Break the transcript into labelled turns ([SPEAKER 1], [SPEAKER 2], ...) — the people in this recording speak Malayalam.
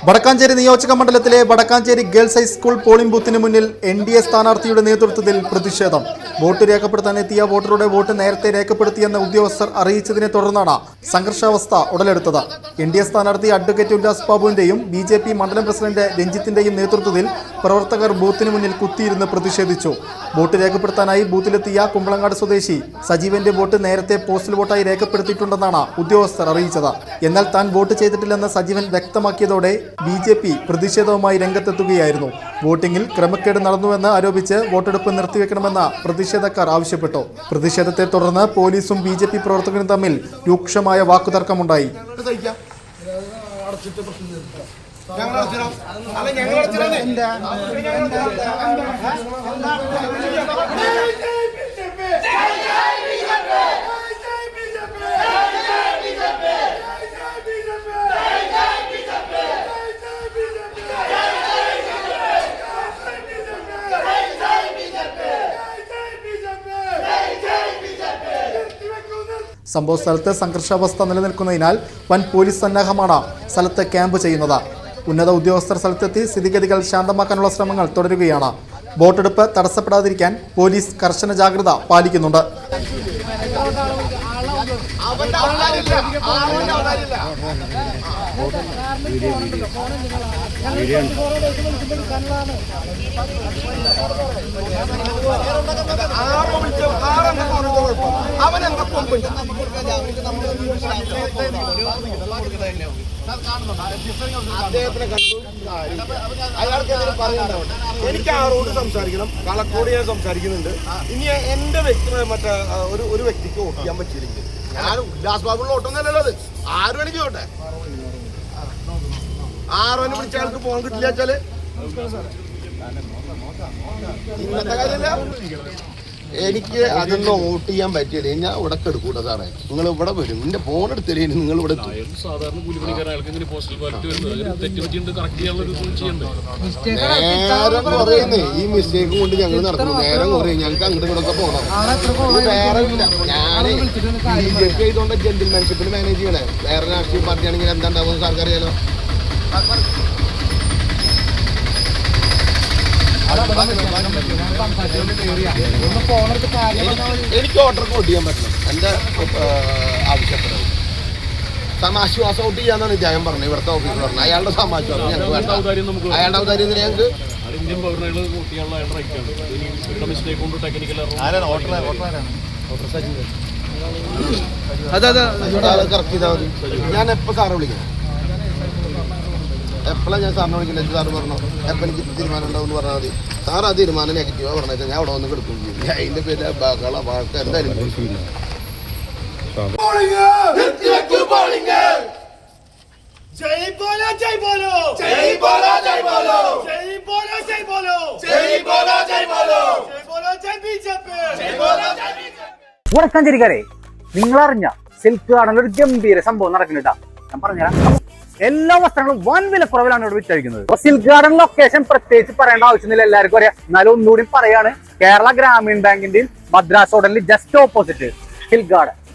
[SPEAKER 1] വടക്കാഞ്ചേരി നിയോജക മണ്ഡലത്തിലെ വടക്കാഞ്ചേരി ഗേൾസ് ഹൈസ്കൂൾ പോളിംഗ് ബൂത്തിന് മുന്നിൽ NDA സ്ഥാനാർത്ഥിയുടെ നേതൃത്വത്തിൽ പ്രതിഷേധം. വോട്ട് രേഖപ്പെടുത്താനെത്തിയ വോട്ടറുടെ വോട്ട് നേരത്തെ രേഖപ്പെടുത്തിയെന്ന് ഉദ്യോഗസ്ഥർ അറിയിച്ചതിനെ തുടർന്നാണ് സംഘർഷാവസ്ഥ ഉടലെടുത്തത്. NDA സ്ഥാനാർത്ഥി അഡ്വക്കേറ്റ് ഉല്ലാസ് ബാബുവിന്റെയും BJP മണ്ഡലം പ്രസിഡന്റ് രഞ്ജിത്തിന്റെയും നേതൃത്വത്തിൽ പ്രവർത്തകർ ബൂത്തിന് മുന്നിൽ കുത്തിയിരുന്ന് പ്രതിഷേധിച്ചു. വോട്ട് രേഖപ്പെടുത്താനായി ബൂത്തിലെത്തിയ കുമ്പളങ്ങാട് സ്വദേശി സജീവന്റെ വോട്ട് നേരത്തെ പോസ്റ്റൽ വോട്ടായി രേഖപ്പെടുത്തിയിട്ടുണ്ടെന്നാണ് ഉദ്യോഗസ്ഥർ അറിയിച്ചത്. എന്നാൽ താൻ വോട്ട് ചെയ്തിട്ടില്ലെന്ന് സജീവൻ വ്യക്തമാക്കിയതോടെ BJP പ്രതിഷേധവുമായി രംഗത്തെത്തുകയായിരുന്നു. വോട്ടിംഗിൽ ക്രമക്കേട് നടന്നുവെന്ന് ആരോപിച്ച് വോട്ടെടുപ്പ് നിർത്തിവെക്കണമെന്ന് പ്രതിഷേധക്കാർ ആവശ്യപ്പെട്ടു. പ്രതിഷേധത്തെ തുടർന്ന് പോലീസും BJP പ്രവർത്തകരും തമ്മിൽ രൂക്ഷമായ വാക്കുതർക്കമുണ്ടായി. സംഭവ സ്ഥലത്ത് സംഘർഷാവസ്ഥ നിലനിൽക്കുന്നതിനാൽ വൻ പോലീസ് സന്നാഹമാണ് സ്ഥലത്ത് ക്യാമ്പ് ചെയ്യുന്നത്. ഉന്നത ഉദ്യോഗസ്ഥർ സ്ഥലത്തെത്തി സ്ഥിതിഗതികൾ ശാന്തമാക്കാനുള്ള ശ്രമങ്ങൾ തുടരുകയാണ്. വോട്ടെടുപ്പ് തടസ്സപ്പെടാതിരിക്കാൻ പോലീസ് കർശന ജാഗ്രത പാലിക്കുന്നുണ്ട്.
[SPEAKER 2] എനിക്ക് ആരോട് സംസാരിക്കണം, കളക്കോട് ഞാൻ സംസാരിക്കുന്നുണ്ട്. ഇനി എന്റെ വ്യക്തി മറ്റേ ഒരു വ്യക്തിക്ക് വോട്ട് ചെയ്യാൻ പറ്റിയില്ലെങ്കിൽ ഞാൻ ഉല്ലാസ് ബാബുള്ള വോട്ടൊന്നല്ലല്ലോ അത്. ആരും എനിക്ക് ചോട്ടെ, ആരോനെ വിളിച്ച ആൾക്ക് പോകാൻ കിട്ടില്ല വെച്ചാല് ഇന്നത്തെ കാര്യമില്ല. എനിക്ക് അതൊന്നും വോട്ട് ചെയ്യാൻ പറ്റിയില്ല. ഞാൻ ഇവിടെ കെടുക്കൂട്ട സാറേ. നിങ്ങൾ ഇവിടെ വരും, എന്റെ ഫോൺ എടുത്തില്ലേ നിങ്ങൾ ഇവിടെ നേരം കുറയുന്നേ. ഈ മിസ്റ്റേക്ക് കൊണ്ട് ഞങ്ങൾ നടക്കുന്നു. നേരം കുറയും, ഞങ്ങൾക്ക് അങ്ങോട്ട് ഇങ്ങോട്ടൊക്കെ പോകണം. വേറെ ഇല്ല. ഞാൻ BJP ചെയ്തോണ്ട് ജെന്റിൽമാൻഷിപ്പിൽ മാനേജ് ചെയ്യണേ. വേറെ രാഷ്ട്രീയ പാർട്ടി ആണെങ്കിൽ എന്താ ഉണ്ടാവും സാർക്ക് അറിയാലോ. എനിക്ക് വോട്ടർക്ക് വോട്ട് ചെയ്യാൻ പറ്റണം. എൻ്റെ ആവശ്യപ്പെടുന്നത് സമാശ്വാസം വോട്ട് ചെയ്യാന്നാണ് ഇദ്ദേഹം പറഞ്ഞത്. ഇവിടുത്തെ ഓഫീസർ പറഞ്ഞു അയാളുടെ സമാശ്വാസം ഞങ്ങൾക്ക് വേണ്ട. അയാളുടെ ഔദാര്യം ഞങ്ങൾക്ക് കറക്റ്റ് ചെയ്താൽ മതി. ഞാൻ എപ്പോൾ സാറെ വിളിക്കണം, എപ്പോഴാണ് ഞാൻ സാറിനെ വിളിക്കുന്നത്? സാറ് പറഞ്ഞു എപ്പോൾ എനിക്ക് തീരുമാനം ഉണ്ടാവും എന്ന് പറഞ്ഞാൽ മതി. സാർ ആ തീരുമാനം നെഗറ്റീവാണ് പറഞ്ഞാൽ ഞാൻ അവിടെ വന്ന് കിടക്കും ചെയ്യും. അതിൻ്റെ പേര് ബഹള വാക്ക് എന്തായാലും
[SPEAKER 3] വടക്കാഞ്ചേരിക്കാരെ, നിങ്ങളറിഞ്ഞ സിൽക്ക് ഗാർഡനിൽ ഒരു ഗംഭീര സംഭവം നടക്കുന്നുണ്ടാ. ഞാൻ പറഞ്ഞുതരാം. എല്ലാ വസ്ത്രങ്ങളും വൻ വിലക്കുറവിലാണ് ഇവിടെ വിറ്റഴിക്കുന്നത്. സിൽക്ക് ഗാർഡൻ ലൊക്കേഷൻ പ്രത്യേകിച്ച് പറയേണ്ട ആവശ്യമില്ല, എല്ലാവർക്കും അറിയാം. എന്നാലും ഒന്നുകൂടി പറയാണ്, കേരള ഗ്രാമീൺ ബാങ്കിന്റെയും മദ്രാസ് ഹോട്ടലിൽ ജസ്റ്റ് ഓപ്പോസിറ്റ് സിൽക്ക് ഗാർഡൻ.